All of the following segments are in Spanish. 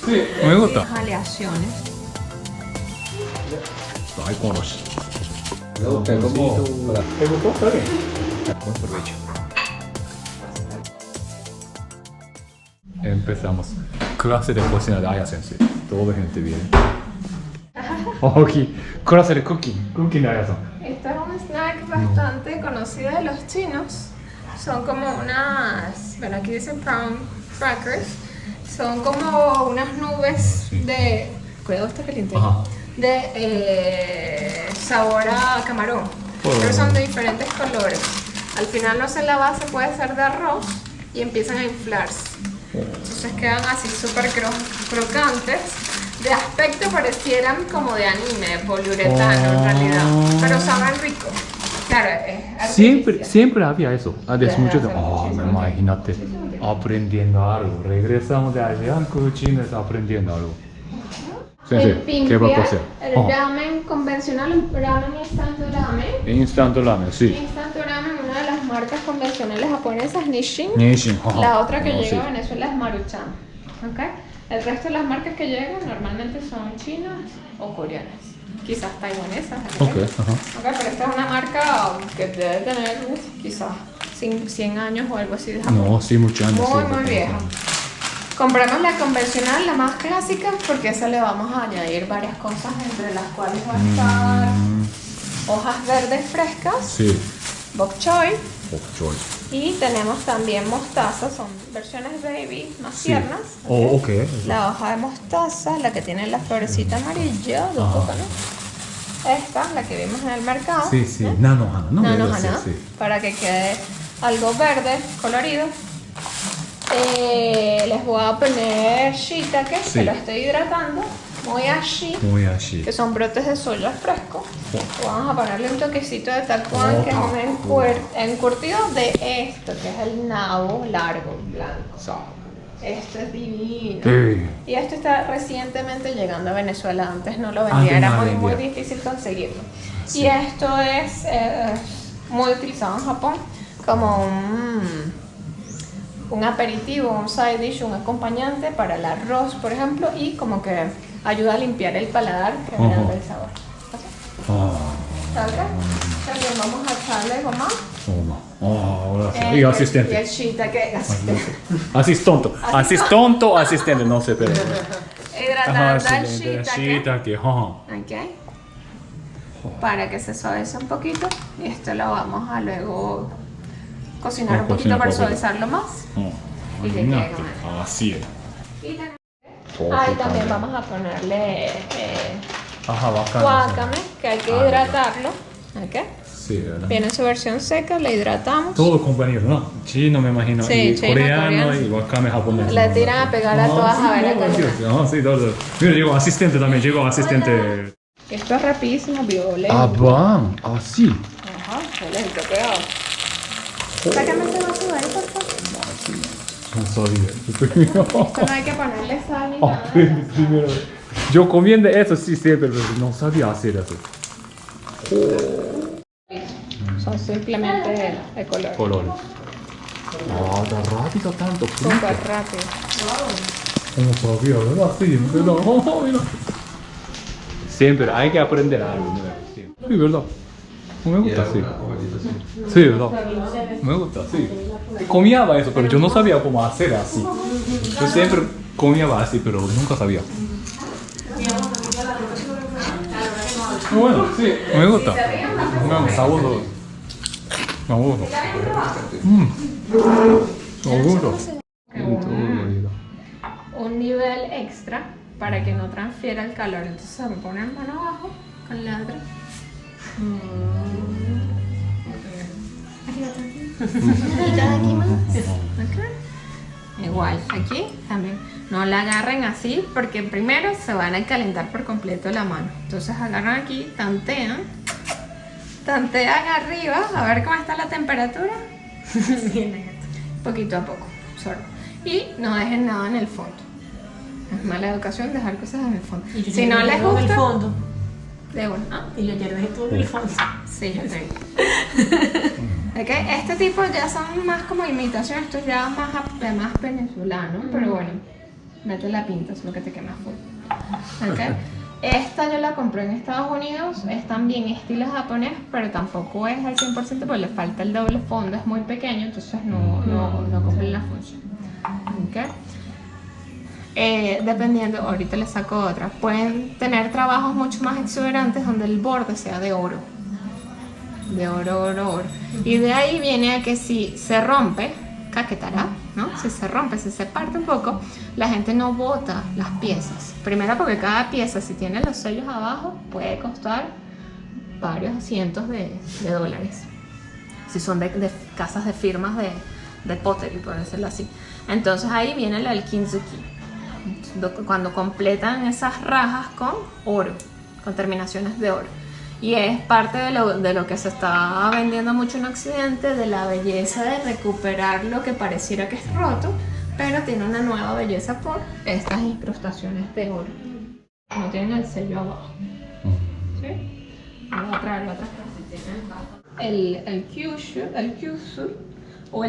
Sí, me gusta. Aleaciones. Ay, conos. ¿Te gustó? Está bien. Buen provecho. Empezamos. Clase de cocina de Aya Sensei. Toda gente viene. Aquí, clase de cooking. Cooking de Aya-san. Esto es un snack bastante conocido de los chinos. Son como unas, bueno, aquí dicen prawn crackers. Son como unas nubes de, cuidado, está caliente, Ajá. de sabor a camarón. Pero son de diferentes colores. Al final no sé, la base puede ser de arroz y empiezan a inflarse. Entonces quedan así súper crocantes. De aspecto parecieran como de anime, de poliuretano en realidad. Pero saben rico. Claro, es Siempre había eso. Desde Desde mucho hace tiempo. muchísimo Imagínate. Aprendiendo algo. Regresamos de allá, cocina, aprendiendo algo. El ¿qué va a hacer? el ramen convencional, el ramen instant ramen. Instant ramen, sí. Instant ramen, una de las marcas convencionales japonesas, Nissin. Nissin, ajá. La otra que No, llega sí. a Venezuela es Maruchan. ¿Okay? El resto de las marcas que llegan normalmente son chinas o coreanas. Quizás taiwanesas. Ok, ajá. Okay, pero esta es una marca que debe tener quizás 100 años o algo así de Japón. No, sí, muchos años. Muy, sí, muy vieja. Compramos la convencional, la más clásica, porque a esa le vamos a añadir varias cosas, entre las cuales va a estar hojas verdes frescas, Sí. bok choy, Bok choy. y tenemos también mostaza, son versiones baby más Sí. tiernas. Oh, ok. La hoja de mostaza, la que tiene la florecita amarilla, de un poco, ¿no? Esta, la que vimos en el mercado. Sí, sí. ¿no? Nanohana, ¿no? Nanohana, Sí. para que quede algo verde, colorido. Les voy a poner shiitake, Sí. que lo estoy hidratando, moyashi, Muy así. que son brotes de soya fresco. Vamos a ponerle un toquecito de tacuán, que es un encurtido de esto, que es el nabo largo, blanco. Esto es divino. Sí. Y esto está recientemente llegando a Venezuela, antes no lo vendía, Antes era no muy, muy vendía. difícil conseguirlo. Sí. Y esto es muy utilizado en Japón como un aperitivo, un side dish, un acompañante para el arroz, por ejemplo, y como que ayuda a limpiar el paladar, generando el sabor. ¿Ok? También vamos a echarle goma. Ahora sí. Y Y el asistente. shiitake, Asistonto, asistente, no sé, pero. hidratando el shiitake. Shiitake, ajá. Ok. Para que se suavice un poquito. Y esto lo vamos a luego cocinar un poquito Cocinar para un poquito. suavizarlo más. Y que Imagínate. quede Así es. Y también vamos a ponerle Ajá, bacán. wakame, que hay que hidratarlo. ¿Ok? Sí, ¿verdad? Viene su versión seca, le hidratamos. Todo compañero, ¿no? Chino, me imagino. Sí, y chino, coreano coreano. y wakame japonés. Le tiran a pegar a todas a ver acá. Sí, todo. Mira, llegó asistente también, llegó asistente. Esto es rapidísimo, violento. Van, así. Ajá, violento, cuidado. Sácame ese vaso de ahí, por favor. No sabía. Esto no hay que ponerle sal ni nada. Aprende primero. Yo comiendo eso sí siempre, pero no sabía hacer eso. Son simplemente de color. Colores. Tan rápido tanto. Súper rápido. No sabía, ¿verdad? Sí, ¿verdad? Mira. Siempre hay que aprender algo nuevo. Siempre. Sí, ¿verdad? Me gusta así. Sí, ¿verdad? Me gusta así. Comía eso, pero yo no sabía cómo hacer así. Yo siempre comía así, pero nunca sabía. Bueno, sí, me gusta. Sabroso. Sabroso. Sabroso. Un nivel extra para que no transfiera el calor. Entonces me ponen mano abajo con la otra. Igual, aquí también. No la agarren así porque primero se van a calentar por completo la mano. Entonces agarran aquí, tantean arriba a ver cómo está la temperatura. Poquito a poco, solo. Y no dejen nada en el fondo. Es mala educación dejar cosas en el fondo. Si no les gusta, el fondo. de una. ¿Ah? Y yo quiero dejar todo en el fondo. Sí, yo tengo. Okay. Este tipo ya son más como imitaciones, esto ya más venezolano, pero bueno. mete la pinta, es lo que te quema full. ¿Okay? Esta yo la compré en Estados Unidos, es también estilo japonés, pero tampoco es al 100% porque le falta el doble fondo, es muy pequeño, entonces no cumple la función. ¿Okay? Dependiendo, ahorita les saco otra, pueden tener trabajos mucho más exuberantes donde el borde sea de oro. De oro. Y de ahí viene a que si se rompe, caquetará, ¿no? Si se rompe, si se parte un poco, la gente no bota las piezas. Primero porque cada pieza, si tiene los sellos abajo, puede costar varios cientos de dólares. Si son de casas de firmas de pottery, por decirlo así. Entonces ahí viene el kintsugi. Cuando completan esas rajas con oro, con terminaciones de oro. Y es parte de lo que se está vendiendo mucho en Occidente, de la belleza de recuperar lo que pareciera que es roto, pero tiene una nueva belleza por estas incrustaciones de oro. No tienen el sello abajo. ¿Sí? Lo voy a traer otra cosa. El kyushu, o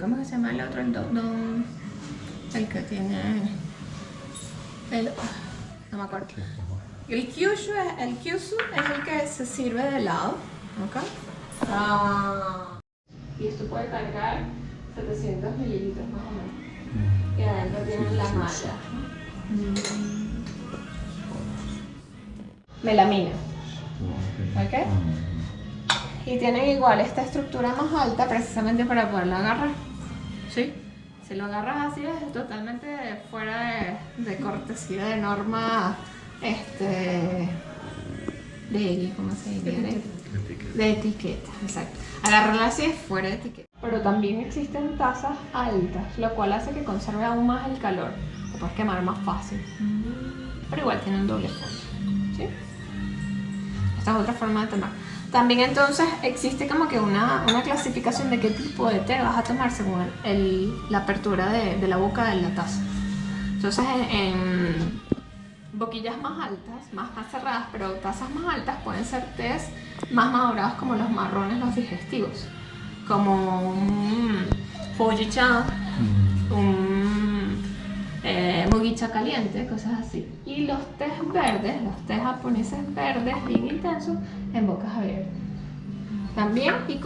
¿cómo se llama el otro? El que tiene... no me acuerdo. El kyushu es el que se sirve de lado, ¿ok? Y esto puede cargar 700 mililitros más o menos. Y adentro tienen la malla. Melamina. ¿Ok? Y tienen igual esta estructura más alta precisamente para poderlo agarrar. ¿Sí? Si lo agarras así es totalmente fuera de cortesía, de norma, ¿cómo se diría? De etiqueta, exacto. Agarrarla así es fuera de etiqueta. Pero también existen tazas altas, lo cual hace que conserve aún más el calor. Lo puedes quemar más fácil. Pero igual tiene un doble fondo, ¿sí? Esta es otra forma de tomar. También entonces existe como que una clasificación de qué tipo de té vas a tomar según la apertura de la boca de la taza. Entonces en boquillas más altas, más cerradas, pero tazas más altas pueden ser tés más madurados como los marrones, los digestivos, como un Fujicha, un mugicha caliente, cosas así. Y los tés verdes, los tés japoneses verdes bien intensos en bocas abiertas. También y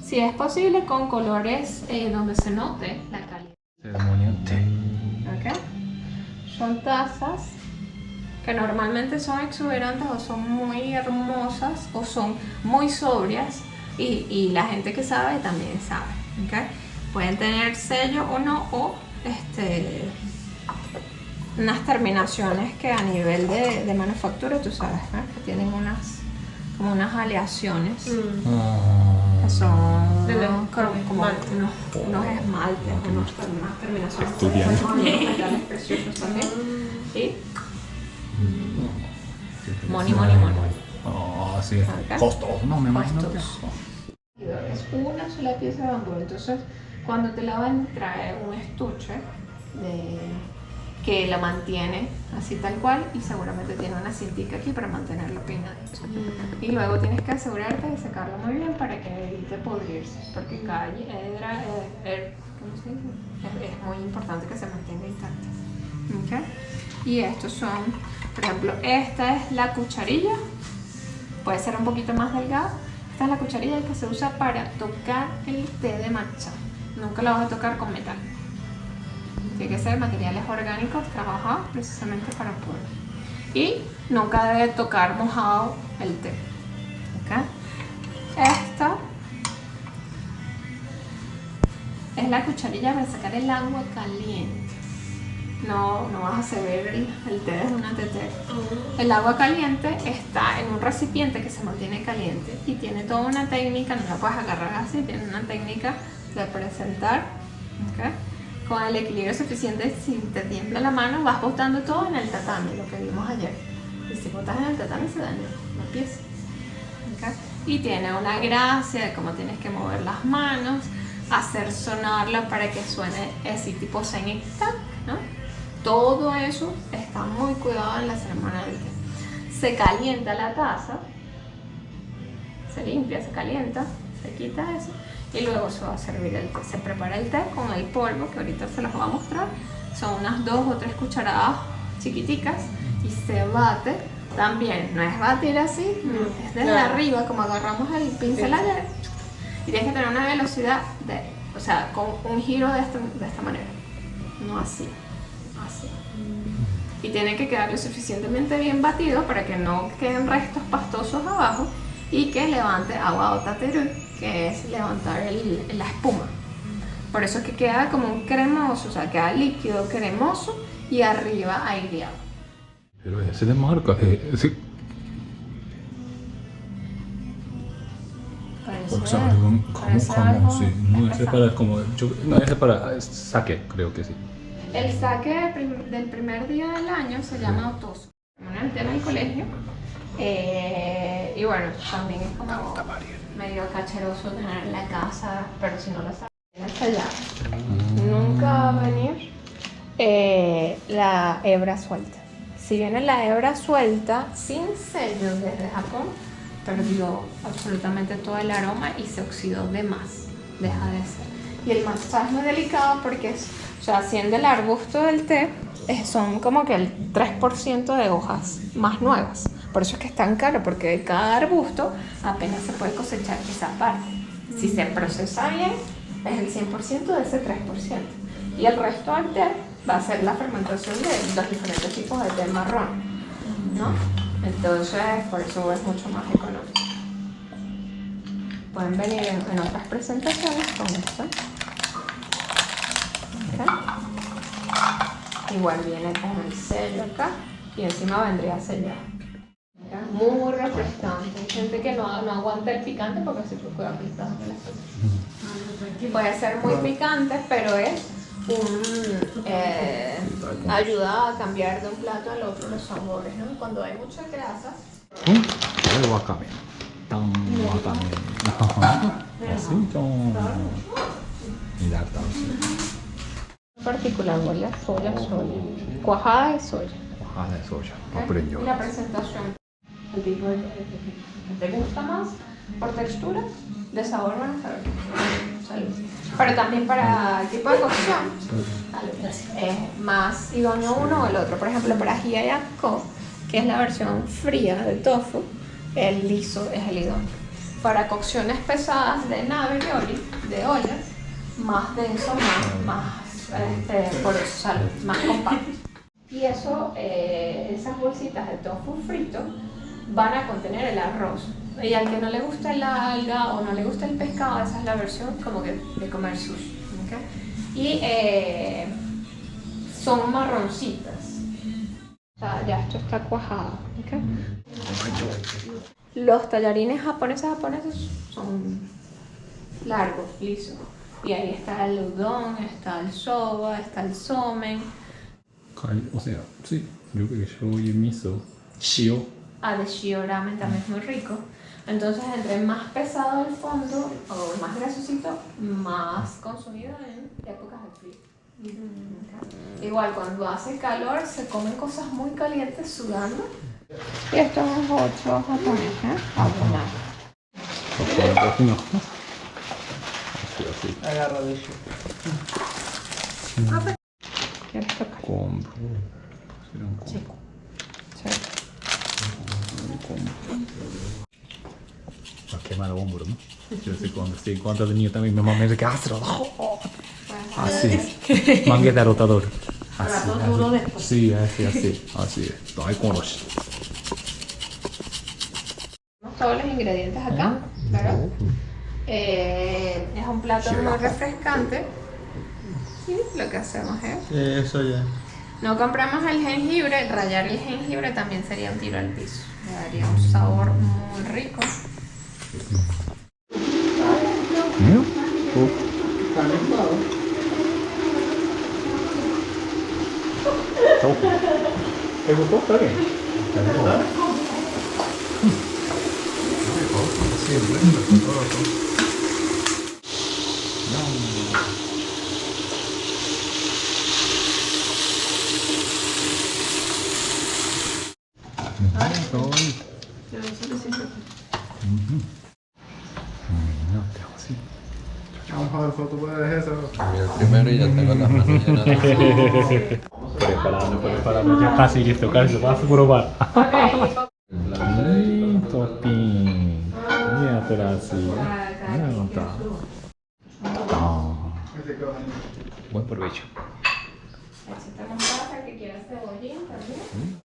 si es posible, con colores donde se note la calidad. Ceremonia té. ¿Okay? Son tazas que normalmente son exuberantes o son muy hermosas o son muy sobrias y la gente que sabe también sabe. ¿Okay? Pueden tener sello o no, o unas terminaciones que a nivel de manufactura, tú sabes, ¿no? Que tienen como unas aleaciones que son como unos esmaltes, unas terminaciones, unos metales preciosos también. ¿Sí? Money. Oh, sí. Okay. Costoso, no me imagino. Es una sola pieza de bambú, entonces cuando te la van trae un estuche que la mantiene así tal cual y seguramente tiene una cintica aquí para mantenerlo peinadito. Y luego tienes que asegurarte de secarlo muy bien para que evite podrirse, porque cada hiedra es muy importante que se mantenga intacta. ¿Okay? Y estos son, por ejemplo, esta es la cucharilla, puede ser un poquito más delgada. Esta es la cucharilla que se usa para tocar el té de matcha. Nunca la vas a tocar con metal. Tiene que ser materiales orgánicos trabajados precisamente para poder. Y nunca debe tocar mojado el té. ¿Okay? Esta es la cucharilla para sacar el agua caliente. No vas a servir el té desde una tetera. El agua caliente está en un recipiente que se mantiene caliente y tiene toda una técnica, no la puedes agarrar así, tiene una técnica de presentar. ¿Okay? Con el equilibrio suficiente, si te tiembla la mano, vas botando todo en el tatami, lo que vimos ayer. Y si botas en el tatami se daña la pieza. ¿Okay? Y tiene una gracia de cómo tienes que mover las manos, hacer sonarla para que suene así tipo singing, ¿no? Todo eso está muy cuidado en la ceremonia del té. Se calienta la taza, se limpia, se calienta, se quita eso y luego se va a servir el té. Se prepara el té con el polvo, que ahorita se los voy a mostrar. son unas 2 o 3 cucharadas chiquiticas y se bate. También no es batir así, es desde arriba, como agarramos el pincel ayer. Y tienes que tener una velocidad o sea, con un giro de esta manera, no así, así. Y tiene que quedar lo suficientemente bien batido para que no queden restos pastosos abajo y que levante agua o taterú, que es levantar la espuma. Por eso es que queda como un cremoso, o sea, queda líquido cremoso y arriba aireado. Pero ese de marca, ese... O sea, como sí, no ese para como, no ese para sake, creo que sí. El sake del primer día del año se llama otoso. En el colegio. Y bueno, también es como medio cacheroso tener en la casa, pero si no lo sabes, hasta allá. Nunca va a venir la hebra suelta. Si viene la hebra suelta sin sello desde Japón, perdió absolutamente todo el aroma y se oxidó de más, deja de ser. Y el matcha es muy delicado porque o sea, siendo el arbusto del té, son como que el 3% de hojas más nuevas. Por eso es que es tan caro, porque de cada arbusto apenas se puede cosechar esa parte. Si se procesa bien, es el 100% de ese 3%. Y el resto del té va a ser la fermentación de los diferentes tipos de té marrón, ¿no? Entonces, por eso es mucho más económico. Pueden venir en otras presentaciones con esto. Okay. Igual viene con el sello acá y encima vendría sellado. Okay. Muy refrescante. Hay gente que no aguanta el picante porque se procura picar de las cosas. Puede ser muy picante, pero es ayuda a cambiar de un plato al otro los sabores, ¿no? Cuando hay mucha grasa. El wakame. Tan wakame. Así como... Mira, En particular huele a soya. Cuajada de soya. Cuajada de soya. Okay. Aprendió. Y la presentación. El tipo de ¿te gusta más por textura? De sabor van a saber. Salud. Pero también para el tipo de cocción es más idóneo uno o el otro. Por ejemplo, para hiyayakko, que es la versión fría de tofu, el liso es el idóneo. Para cocciones pesadas de nave de ollas, más denso, por eso sale más compacto. Y eso, esas bolsitas de tofu frito van a contener el arroz. Y al que no le gusta la alga o no le gusta el pescado, esa es la versión como que de comer sushi. ¿Okay? Y son marroncitas. O sea, ya esto está cuajado. ¿Okay? Los tallarines japoneses son largos, lisos. Y ahí está el udon, está el soba, está el somen. O sea, sí, yo creo que shoyu, miso, shio. De shio ramen también es muy rico. Entonces, entre más pesado el fondo o más grasosito, más consumido en épocas de frío. Okay. Igual, cuando hace calor, se comen cosas muy calientes sudando. Y esto es 8 japonés, No. Así. Agarra de hecho. ¿Quieres tocar? Kombu. Sí. Va a quemar el hombro, ¿no? Yo sé cuando de niño también mi mamá me dice que hazlo. Así. Mangueta rotador. Así. Sí, así es. Hay conos. Todos los ingredientes acá, ¿verdad? Es un plato muy refrescante. Y lo que hacemos es... Eso ya. No compramos el jengibre, rallar el jengibre también sería un tiro al piso. Le daría un sabor muy rico. ¿Te gustó? ¿Está bien? solo tú puedes eso. El primero y ya tengo las manos llenas de Preparando, ya casi listo, casi vas a probar. Topping. Mira, así. Mira cómo está. Buen provecho. Echamos pasa que quiera cebollín también.